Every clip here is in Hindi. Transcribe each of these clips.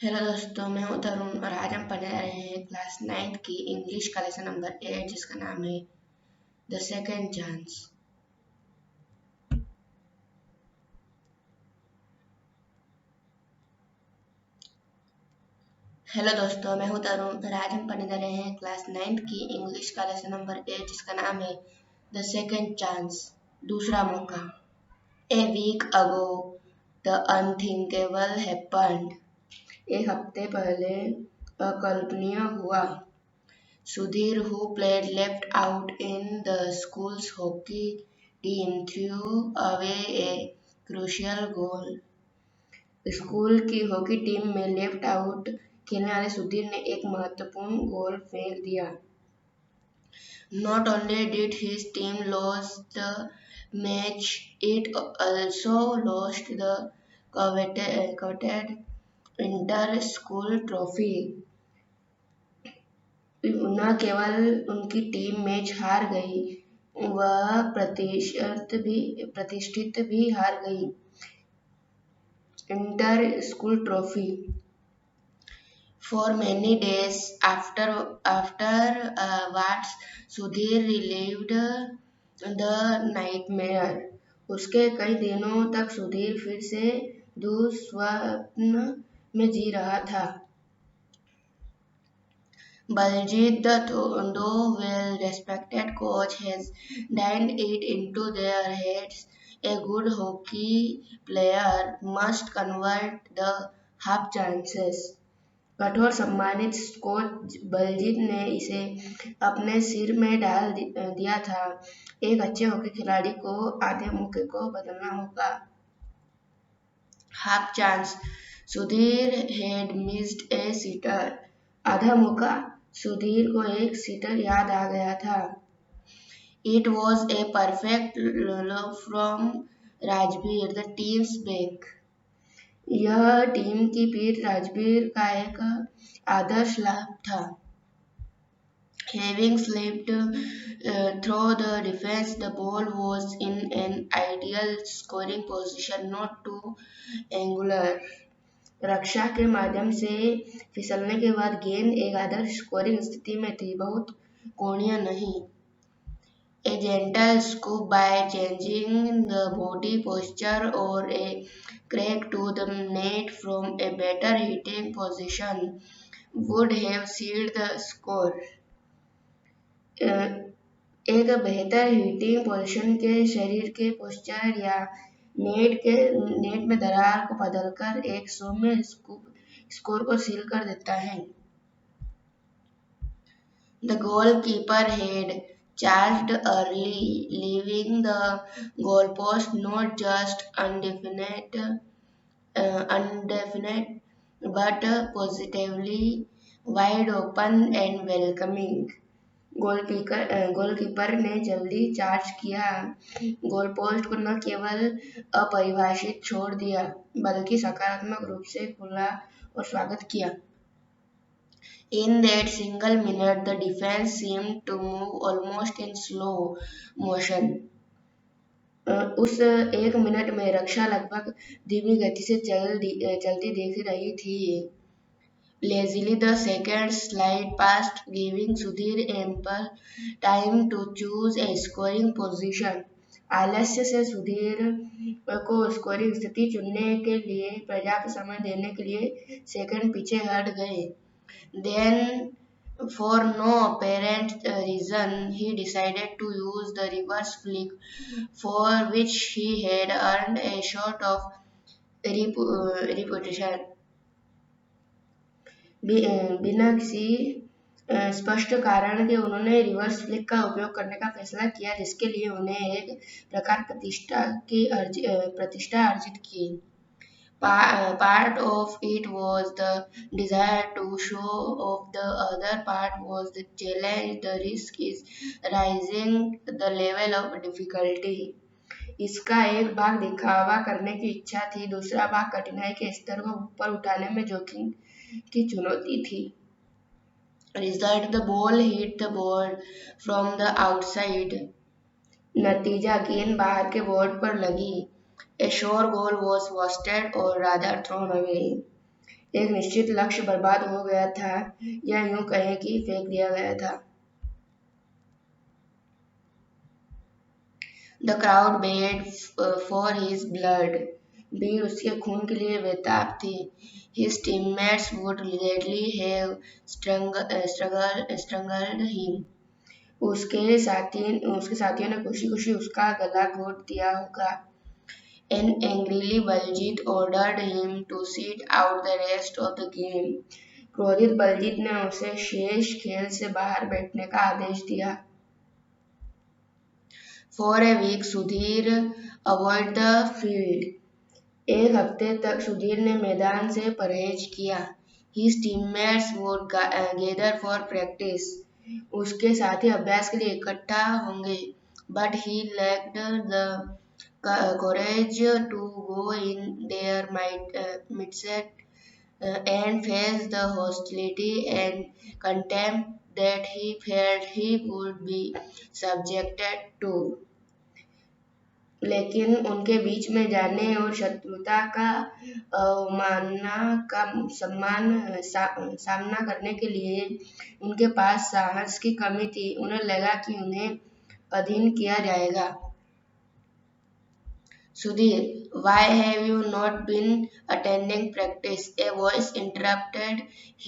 हेलो दोस्तों, मैं हूं तरुण और आज हम पढ़ने जा रहे हैं क्लास 9 की इंग्लिश का लेसन नंबर 8 जिसका नाम है द सेकंड चांस। हेलो दोस्तों, मैं हूं तरुण और आज हम पढ़ने जा रहे हैं क्लास 9 की इंग्लिश का लेसन नंबर 8 जिसका नाम है द सेकंड चांस, दूसरा मौका। A week ago the unthinkable happened. एक हफ्ते पहले अकल्पनीय हुआ। Sudhir, who played left out in the school's hockey team, threw away a crucial goal. School की हॉकी टीम में लेफ्ट आउट खेलने वाले सुधीर ने एक महत्वपूर्ण गोल फेंक दिया। Not only did his team lose the match, it also lost the coveted inter-school trophy. न केवल उनकी टीम मैच हार गई, वह प्रतिष्ठित भी हार गई, inter school trophy. For many days afterwards, Sudhir relived the nightmare. उसके कई दिनों तक सुधीर फिर से दुस्वप्न में जी रहा था। Baljit, though well-respected coach, has dined it into their heads. A good hockey player must convert the half chances. कठोर सम्मानित कोच बलजीत ने इसे अपने सिर में डाल दिया था। एक अच्छे हॉकी खिलाड़ी को आधे मौके को बदलना होगा। Half chance, Sudhir had missed A seater. आधा मौका, सुधीर को एक सीटर याद आ गया था। It was a perfect love from Rajveer, the teams back. यह टीम की पीठ राजवीर का एक आदर्श लाभ था। Having slipped through the defense, the ball was in an ideal scoring position, not too angular. रक्षा के माध्यम से फिसलने के बाद गेंद एक आदर्श स्कोरिंग स्थिति में थी, बहुत कोणीय नहीं। A gentle scoop by changing the body posture or a crack to the net from a better hitting position would have sealed the score. एक बेहतर हिटिंग पोजीशन के शरीर के पोस्चर या नेट में दरार को बदलकर एक सौम्य स्कोर को सील कर देता है। The goalkeeper had charged early, leaving the goalpost not just undefinite but positively wide open and welcoming. Goalkeeper ने जल्दी चार्ज किया, गोल पोस्ट को न केवल अपरिभाषित छोड़ दिया बल्कि सकारात्मक रूप से खुला और स्वागत किया। In that single minute, the defense seemed to move almost in slow motion. उस एक मिनट में रक्षा लगभग धीमी गति से चलती दिख रही थी। Lazily, the seconds slid past, giving Sudhir ample time to choose a scoring position. आलस्य से सुधीर को स्कोरिंग स्थिति चुनने के लिए पर्याप्त समय देने के लिए सेकंड पीछे हट गए। Then, for no apparent reason, he decided to use the reverse flick, for which he had earned a sort of reputation. बिना किसी स्पष्ट कारण के उन्होंने रिवर्स फ्लिक का उपयोग करने का फैसला किया, जिसके लिए उन्हें एक प्रकार प्रतिष्ठा अर्जित की। Part of it was the desire to show off, the other part was the challenge. The risk is rising the level of difficulty. इसका एक भाग दिखावा करने की इच्छा थी, दूसरा भाग कठिनाई के स्तर को ऊपर उठाने में जोखिम की चुनौती थी। Result, the ball hit the board from the outside. नतीजा, गेंद बाहर के बोर्ड पर लगी। A short goal was wasted or rather thrown away. एक निश्चित लक्ष्य बर्बाद हो गया था, या यूं कहें कि फेंक दिया गया था। The crowd bed for his blood. भीड़ उसके खून के लिए बेताब थी। His teammates would gladly have strangled him. उसके साथियों ने खुशी खुशी उसका गला घोट दिया होगा। And angrily Baljit ordered him to sit out the rest of the game. क्रोधित बलजीत ने उसे शेष खेल से बाहर बैठने का आदेश दिया। For a week Sudhir avoided the field. एक हफ्ते तक सुधीर ने मैदान से परहेज किया। His teammates would gather for practice. उसके साथी अभ्यास के लिए इकट्ठा होंगे। But he lacked the courage to go in their midst and face the hostility and contempt that he felt he would be subjected to. लेकिन उनके बीच में जाने और शत्रुता का अवमानना का सामना करने के लिए उनके पास साहस की कमी थी। उन्हें लगा कि उन्हें अधीन किया जाएगा। Sudhir, why have you not been attending practice? A voice interrupted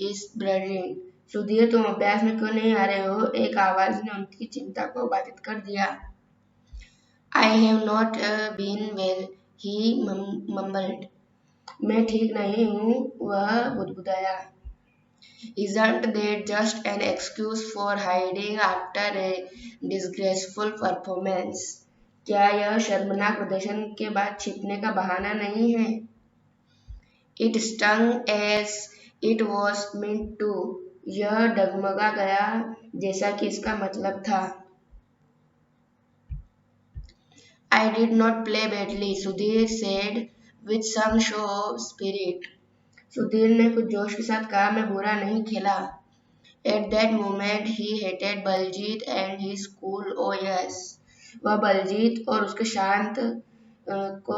his brooding. Sudhir, तुम अभ्यास में क्यों नहीं आ रहे हो? एक आवाज ने उनकी चिंता को बाधित कर दिया। I have not been well, he mumbled. मैं ठीक नहीं हूँ, वह बुदबुदाया। Isn't that just an excuse for hiding after a disgraceful performance? क्या यह शर्मनाक प्रदर्शन के बाद छिपने का बहाना नहीं है? It stung as it was meant to. यह डगमगा गया जैसा कि इसका मतलब था। I did not play badly, Sudhir said with some show of spirit. Sudhir ने कुछ जोश के साथ कहा, मैं बुरा नहीं खेला। At that moment he hated Baljit and his cool OS. वह बलजीत और उसके शांत को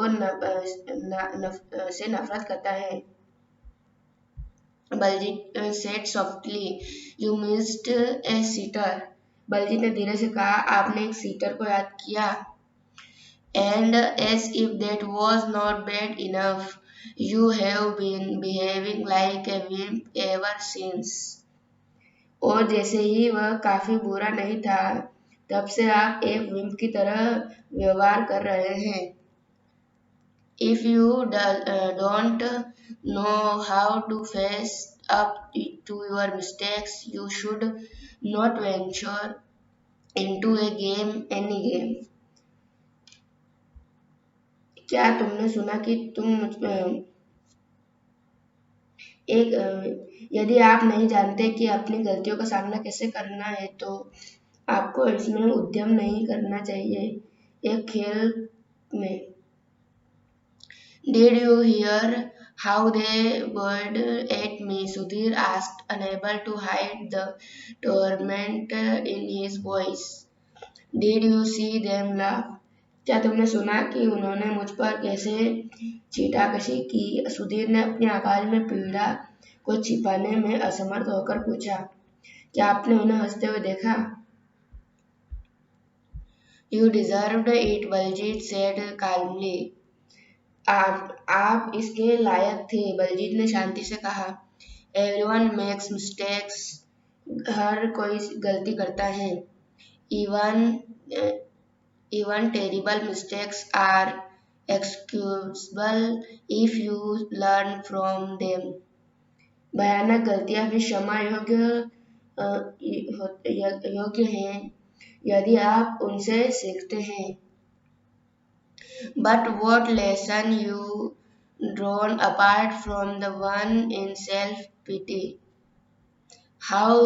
से नफरत करता है। Baljeet said softly, "You missed a sitter." Baljeet ने धीरे से कहा, आपने एक सीटर को याद किया। And as if that was not bad enough, you have been behaving like a wimp ever since. और जैसे ही वह काफी बुरा नहीं था, तब से आप एक विम्प की तरह व्यवहार कर रहे हैं। If you don't know how to face up to your mistakes, you should not venture into any game. क्या तुमने सुना कि यदि आप नहीं जानते कि अपनी गलतियों का सामना कैसे करना है, तो आपको इसमें उद्यम नहीं करना चाहिए। एक खेल में Did you hear how they whirled at me? Sudhir asked, unable to hide the torment in his voice. Did you see them laugh? क्या तुमने सुना कि उन्होंने मुझ पर कैसे चीटाकशी की? सुधीर ने अपनी आवाज में पीड़ा को छिपाने में असमर्थ होकर पूछा। क्या आपने उन्हें हंसते हुए देखा? You deserved it, Baljit said calmly. आप इसके लायक थे, बलजीत ने शांति से कहा। Everyone makes mistakes. हर कोई गलती करता है। Even terrible mistakes are excusable if you learn from them. भयानक गलतियां भी क्षमा योग्य हैं यदि आप उनसे सीखते हैं। But what lesson you drawn apart from the one in self-pity? How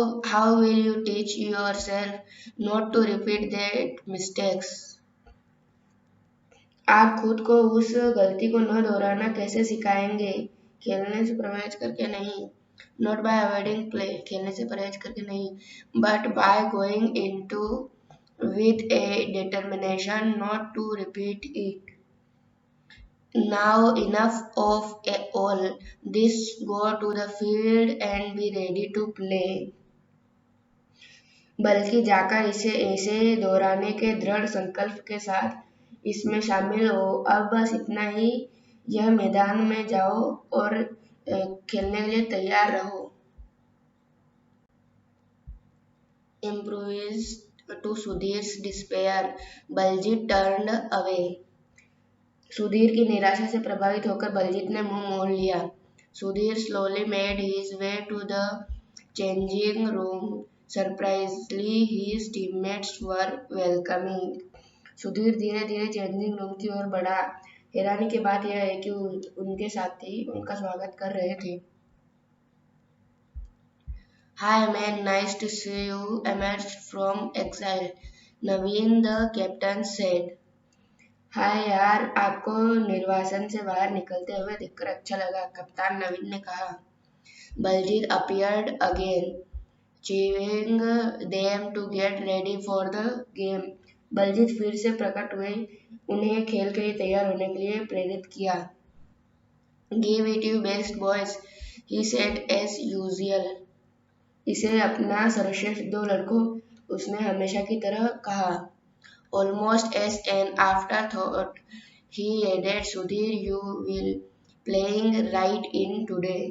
will you teach yourself not to repeat that mistakes? आप खुद को उस गलती को न दोहराना कैसे सिखाएंगे? खेलने से परहेज करके नहीं। Not by avoiding play, खेलने से परहेज करके नहीं, but by going into with a determination not to repeat it. Now enough of all this. Go to the field and be ready to play. बल्कि जाकर इसे ऐसे दोहराने के दृढ़ संकल्प के साथ इसमें शामिल हो। अब बस इतना ही, यह मैदान में जाओ और खेलने के लिए तैयार रहो। Improvised to Sudhir's despair, Baljit turned away. Sudhir की निराशा से प्रभावित होकर बलजीत ने मुंह मोड़ लिया। Sudhir slowly made his way to the changing room. Surprisingly, his teammates were welcoming. Sudhir धीरे धीरे चेंजिंग रूम की ओर बढ़ा। हैरानी की बात यह है कि उनके साथी उनका स्वागत कर रहे थे। Hi man, nice to see you emerged from exile, Naveen the captain said. हाय यार, आपको निर्वासन से बाहर निकलते हुए देखकर अच्छा लगा, कप्तान नवीन ने कहा। Baljeet appeared again, cheering them to get ready for the game. Baljeet फिर से प्रकट हुए, उन्हें खेल के लिए तैयार होने के लिए प्रेरित किया। Give it you best boys, he said as usual. इसे अपना सर्वश्रेष्ठ दो लड़कों, उसने हमेशा की तरह कहा। Almost as an afterthought, he added, Sudhir, you will playing right in today.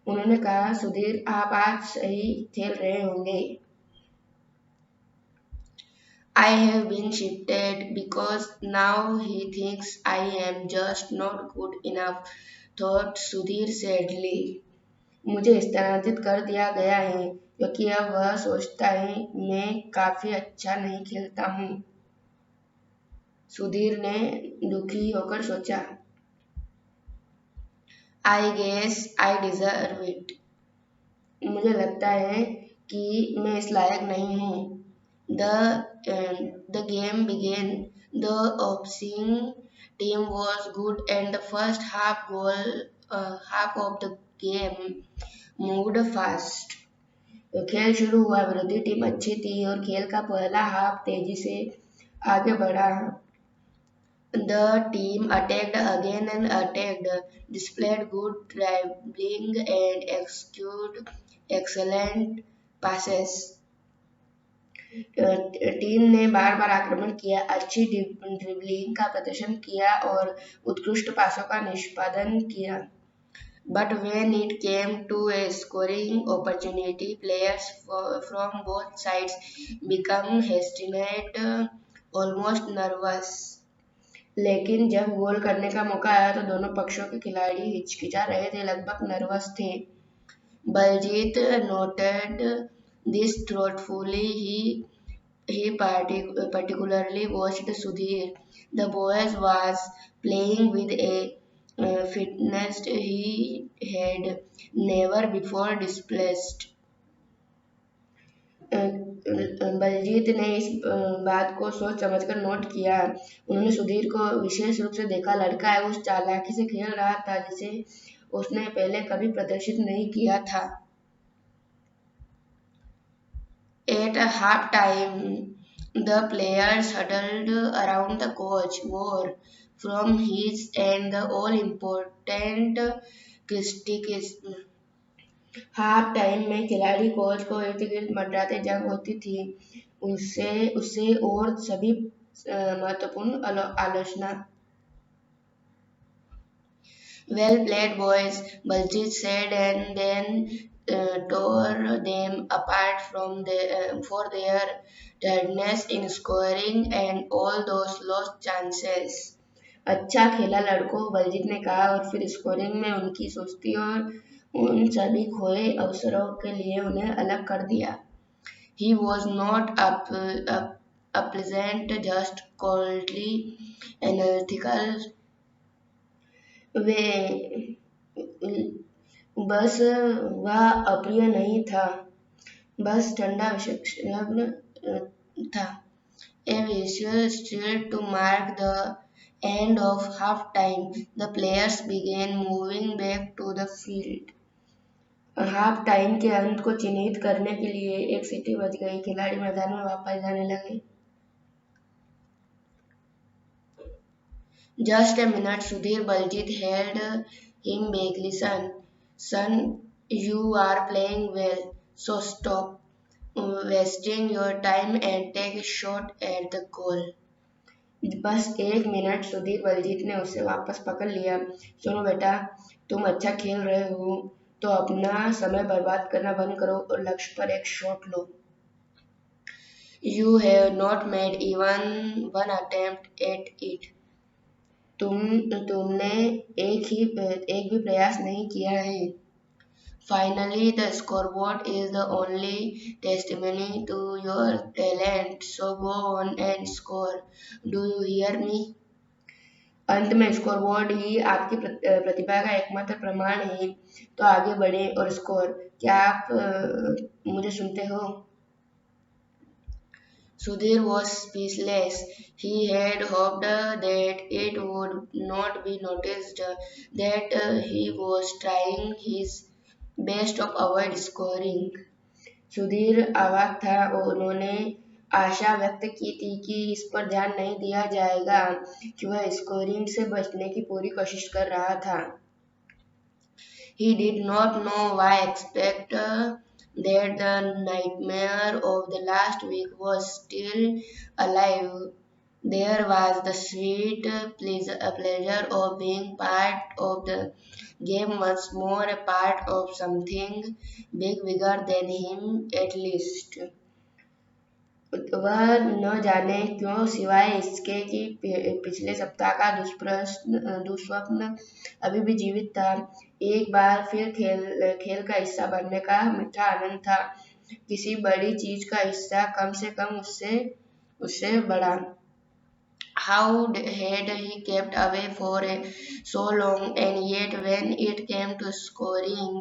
उन्होंने कहा, सुधीर आप आज सही खेल रहे होंगे। I have been shifted because now he thinks I am just not good enough, thought Sudhir sadly. मुझे स्थानांतरित कर दिया गया है क्योंकि अब वह सोचता है मैं काफी अच्छा नहीं खेलता हूँ। सुधीर ने दुखी होकर सोचा। I guess I deserve it. मुझे लगता है कि मैं इस लायक नहीं हूँ। The game began. द opposing team was good and the first half of the game moved fast. खेल शुरू हुआ, विरोधी टीम अच्छी थी और खेल का पहला हाफ तेजी से आगे बढ़ा। The team attacked again and attacked, displayed good dribbling and executed excellent passes. Team ने बार बार आक्रमण किया, अच्छी ड्रिबलिंग का प्रदर्शन किया और उत्कृष्ट पासों का निष्पादन किया। But when it came to a scoring opportunity, players from both sides became hesitant, almost nervous. लेकिन जब गोल करने का मौका आया तो दोनों पक्षों के खिलाड़ी हिचकिचा रहे थे, लगभग नर्वस थे। Baljeet noted this thoughtfully. He particularly watched Sudhir. The boy was playing with a fitness he had never before displayed. Baljeet ने इस बात को सोच समझकर नोट किया। उन्होंने सुधीर को विशेष रूप से देखा। लड़का उस चालाकी से खेल रहा था जिसे उसने पहले कभी प्रदर्शित नहीं किया था। At half time, the players huddled around the coach, wore from his and the all-important criticism. Half time में खिलाड़ी कोच को इर्द गिर्द मंडराते जंग होती थी, उससे और सभी महत्वपूर्ण आलोचना। Well played boys, Baljit said and then tore them apart for their tiredness in scoring and all those lost chances. अच्छा खेला लड़कों, बलजीत ने कहा और फिर स्कोरिंग में उनकी सुस्ती और उन सभी खोए अवसरों के लिए उन्हें अलग कर दिया। He was not unpleasant, just coldly analytical. बस वह अप्रिय नहीं था, बस ठंडा विशेषज्ञ था। A visual still to mark the end of half time, the players began moving back to the field. Half time के अंत को चिन्हित करने के लिए एक सीटी बज गई, खिलाड़ी मैदान में वापस जाने लगे। Just a minute, Sudhir. Baljit held him back. Listen, son, you are playing well, so stop wasting your time and take a shot at the goal. बस एक मिनट, सुधीर। बलजीत ने उसे वापस पकड़ लिया। सुनो बेटा, तुम अच्छा खेल रहे हो तो अपना समय बर्बाद करना बंद करो और लक्ष्य पर एक shot low. You have not made even one attempt at it. तुमने एक भी प्रयास नहीं किया है। Finally, the scoreboard is the only testimony to your talent, so go on and score. Do you hear me? अंत में स्कोरबोर्ड ही आपकी प्रतिभा का एकमात्र प्रमाण है, तो आगे बढ़े और स्कोर। क्या आप मुझे सुनते हो? Sudhir was speechless. He had hoped that it would not be noticed that he was trying his best to avoid scoring. Sudhir अवाक था और उन्होंने आशा व्यक्त की थी कि इस पर ध्यान नहीं दिया जाएगा कि वह स्कोरिंग से बचने की पूरी कोशिश कर रहा था। He did not know why expect that the nightmare of the last week was still alive. There was the sweet pleasure of being part of the game once more, a part of something bigger than him at least. वह न जाने क्यों, सिवाय इसके कि पिछले सप्ताह का दुस्वप्न अभी भी जीवित था। एक बार फिर खेल का हिस्सा बनने का मीठा आनंद था। किसी बड़ी चीज का हिस्सा, कम से कम उससे बड़ा। How had he kept away for so long, and yet when it came to scoring,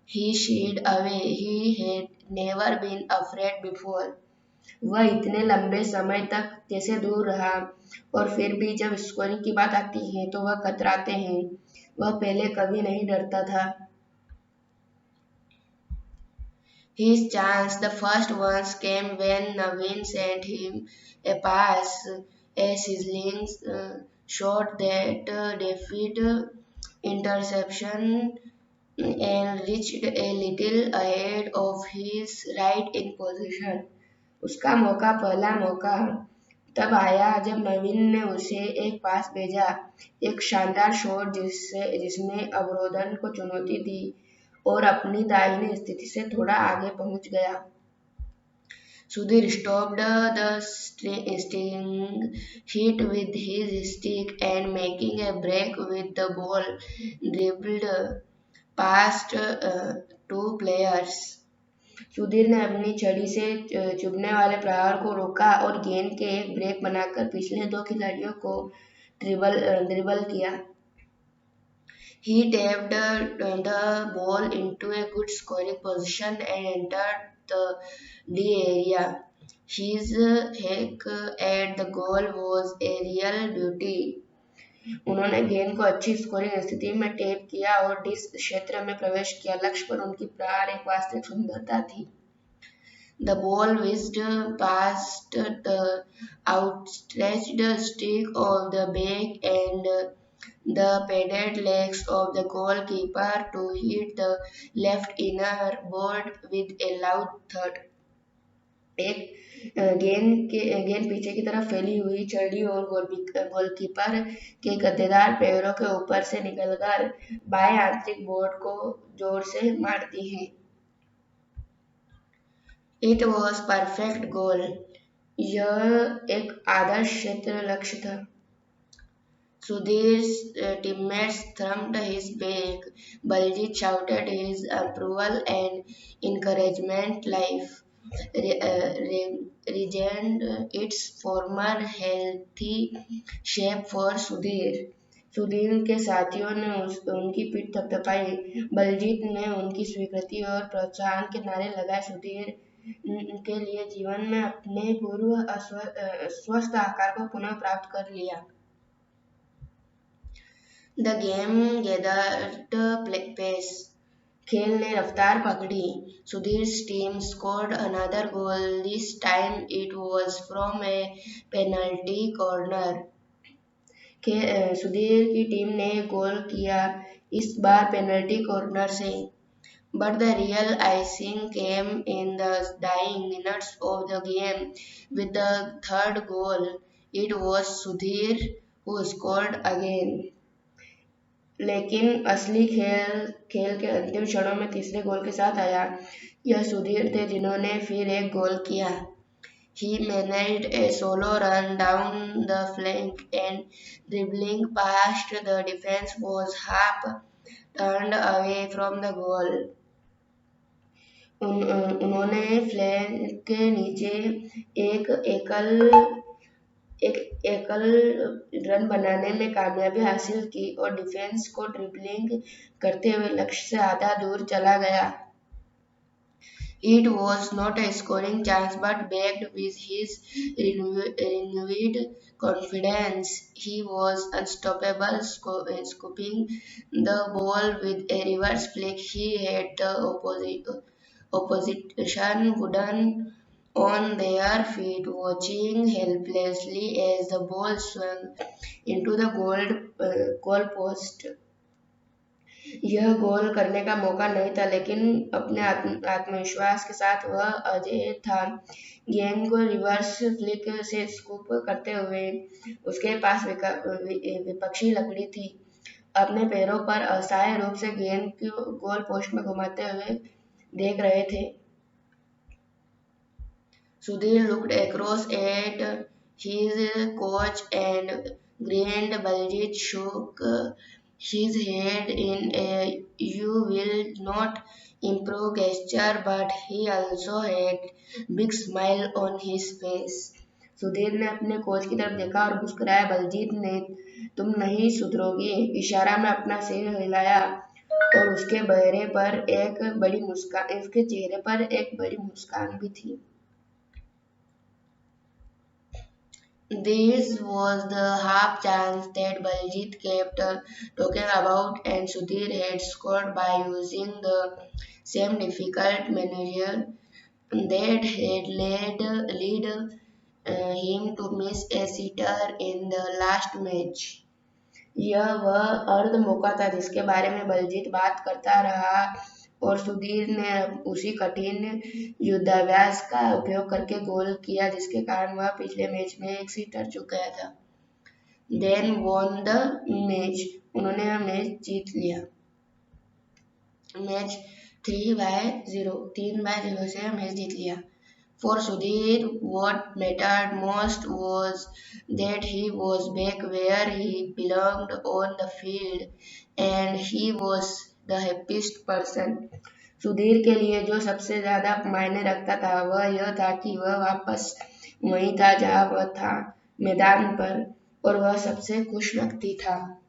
he shied away. He had never been afraid before. वह इतने लंबे समय तक कैसे दूर रहा, और फिर भी जब स्कोरिंग की बात आती है तो वह कतराते हैं। वह पहले कभी नहीं डरता था। His chance, the first ones, came when Naveen sent him a pass, a sizzling shot that defied interception and reached a little ahead of his right in position. उसका पहला मौका तब आया जब नवीन ने उसे एक पास भेजा, एक शानदार शॉट जिसने अवरोधन को चुनौती दी और अपनी दाहिनी स्थिति से थोड़ा आगे पहुंच गया। Sudhir stopped the sting hit with his stick and making a break with the ball, dribbled past two players. Sudhir ने अपनी छड़ी से चुभने वाले प्रहार को रोका और गेंद के एक ब्रेक बनाकर पिछले दो खिलाड़ियों को ड्रिबल किया। He tapped the ball into a good scoring position and entered the D area. His hack at the goal was a real beauty. उन्होंने गेंद को अच्छी स्कोरिंग स्थिति में टैप किया और डी क्षेत्र में प्रवेश किया। लक्ष्य पर उनकी प्रहार एक वास्तविक सुंदरता थी। The ball whizzed past the outstretched stick of the back and the padded legs of the goalkeeper to hit the left inner board with a loud thud. गेंद पीछे की तरफ फैली हुई छड़ी और गोलकीपर के गद्देदार पैरों के ऊपर से निकलकर बाएं आंतरिक बोर्ड को जोर से मारती है। It was perfect goal. यह एक आदर्श क्षेत्र लक्ष्य था। Sudhir's teammates thrummed his back. Baljit shouted his approval and encouragement. Life regained its former healthy shape for Sudhir. Sudhir के साथियों ने उनकी पीठ थपथपाई। बलजीत ने उनकी स्वीकृति और प्रोत्साहन के नारे लगाए। सुधीर के लिए जीवन में अपने पूर्व स्वस्थ आकार को पुनः प्राप्त कर लिया। The game gathered pace. खेल ने रफ्तार पकड़ी। Sudhir's team scored another goal. This time it was from a penalty corner. Sudhir की टीम ने गोल किया, इस बार पेनल्टी कॉर्नर से। But the real icing came in the dying minutes of the game with the third goal. It was Sudhir who scored again. लेकिन असली खेल के अंतिम क्षणों में तीसरे गोल के साथ आया। यह सुधीर थे जिन्होंने फिर एक गोल किया। He managed a solo run down the flank and dribbling past the defense was half turned away from the goal. उन्होंने फ्लैंक के नीचे एक एकल रन बनाने में कामयाबी हासिल की और डिफेंस को ड्रिबलिंग करते हुए लक्ष्य से आधा दूर चला गया। It was not a scoring chance but backed with his renewed confidence. He was unstoppable, scooping the ball with a reverse flick. He had the opposition wooden on their feet, watching helplessly as the ball swung into the goal post. यह गोल करने का मौका नहीं था, लेकिन अपने आत्मविश्वास के साथ वह अजय था। गेंद को रिवर्स फ्लिक से स्कूप करते हुए उसके पास विपक्षी लकड़ी थी। अपने पैरों पर असहाय रूप से गेंद को गोल पोस्ट में घुमाते हुए देख रहे थे। Sudhir looked across at his coach and grinned. Baljit shook his head in a "you will not improve" gesture, but he also had big smile on his face. Sudhir ने अपने कोच की तरफ देखा और मुस्कुराया। बलजीत ने "तुम नहीं सुधरोगे" इशारा में अपना सिर हिलाया और उसके चेहरे पर एक बड़ी मुस्कान भी थी। This was the half chance that Baljit kept talking about, and Sudhir had scored by using the same difficult maneuver that had led him to miss a sitter in the last match. यह वह अर्ध मौका था जिसके बारे में बलजीत बात करता रहा और सुधीर ने उसी कठिन युद्धाभ्यास का उपयोग करके गोल किया जिसके कारण वह पिछले मैच में एक सीटर चूक गया था। Then won the match. उन्होंने मैच जीत लिया। मैच 3-0 से मैच जीत लिया। For Sudhir, what mattered most was that he was back where he belonged on the field, and he was the happiest person. Sudhir के लिए जो सबसे ज्यादा मायने रखता था वह यह था कि वह वापस वहीं था जहां वह था, मैदान पर, और वह सबसे खुश व्यक्ति था।